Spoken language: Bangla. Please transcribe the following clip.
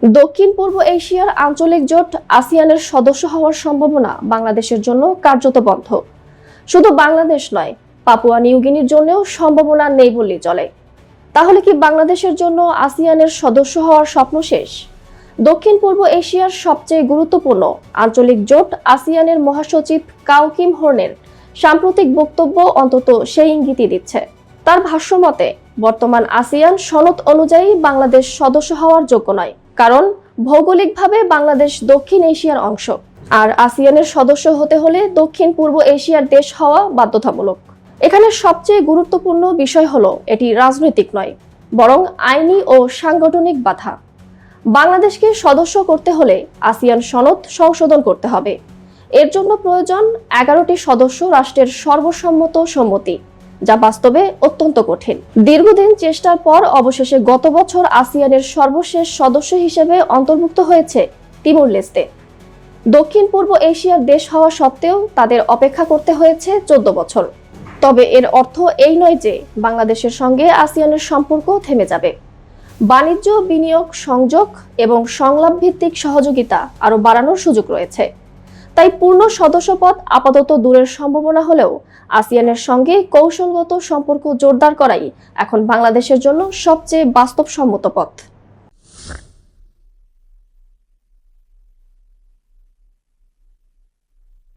দক্ষিণ পূর্ব এশিয়ার আঞ্চলিক জোট আসিয়ানের সদস্য হওয়ার সম্ভাবনা বাংলাদেশের জন্য কার্যত বন্ধ। শুধু বাংলাদেশ নয়, পাপুয়া নিউগিনির জন্যও সম্ভাবনা নেই বললেই চলে। তাহলে কি বাংলাদেশের জন্য আসিয়ানের সদস্য হওয়ার স্বপ্ন শেষ? দক্ষিণ পূর্ব এশিয়ার সবচেয়ে গুরুত্বপূর্ণ আঞ্চলিক জোট আসিয়ানের মহাসচিব কাও কিম হোর্নের সাম্প্রতিক বক্তব্য অন্তত সেই ইঙ্গিতই দিচ্ছে। তার ভাষ্যমতে বর্তমান আসিয়ান সনদ অনুযায়ী বাংলাদেশ সদস্য হওয়ার যোগ্য নয়, কারণ ভৌগোলিকভাবে বাংলাদেশ দক্ষিণ এশিয়ার অংশ, আর আসিয়ানের সদস্য হতে হলে দক্ষিণ পূর্ব এশিয়ার দেশ হওয়া বাধ্যতামূলক। এখানে সবচেয়ে গুরুত্বপূর্ণ বিষয় হলো এটি রাজনৈতিক নয়, বরং আইনি ও সাংগঠনিক বাধা। বাংলাদেশকে সদস্য করতে হলে আসিয়ান সনদ সংশোধন করতে হবে। এর জন্য প্রয়োজন 11টি সদস্য রাষ্ট্রের সর্বসম্মত সম্মতি, যা বাস্তবে অত্যন্ত কঠিন। দীর্ঘদিন চেষ্টার পর অবশেষে গত বছর আসিয়ানের সর্বশেষ সদস্য হিসেবে অন্তর্ভুক্ত হয়েছে তিমুর লেস্তে। দক্ষিণ পূর্ব এশিয়ার দেশ হওয়া সত্ত্বেও তাদের অপেক্ষা করতে হয়েছে 14 বছর। তবে এর অর্থ এই নয় যে বাংলাদেশের সঙ্গে আসিয়ানের সম্পর্ক থেমে যাবে। বাণিজ্য, বিনিয়োগ, সংযোগ এবং সংলাপ ভিত্তিক সহযোগিতা আরও বাড়ানোর সুযোগ রয়েছে। তাই পূর্ণ সদস্যপদ আপাতত দূরের সম্ভাবনা হলেও আসিয়ানের সঙ্গে কৌশলগত সম্পর্ক জোরদার করাই এখন বাংলাদেশের জন্য সবচেয়ে বাস্তবসম্মত পথ।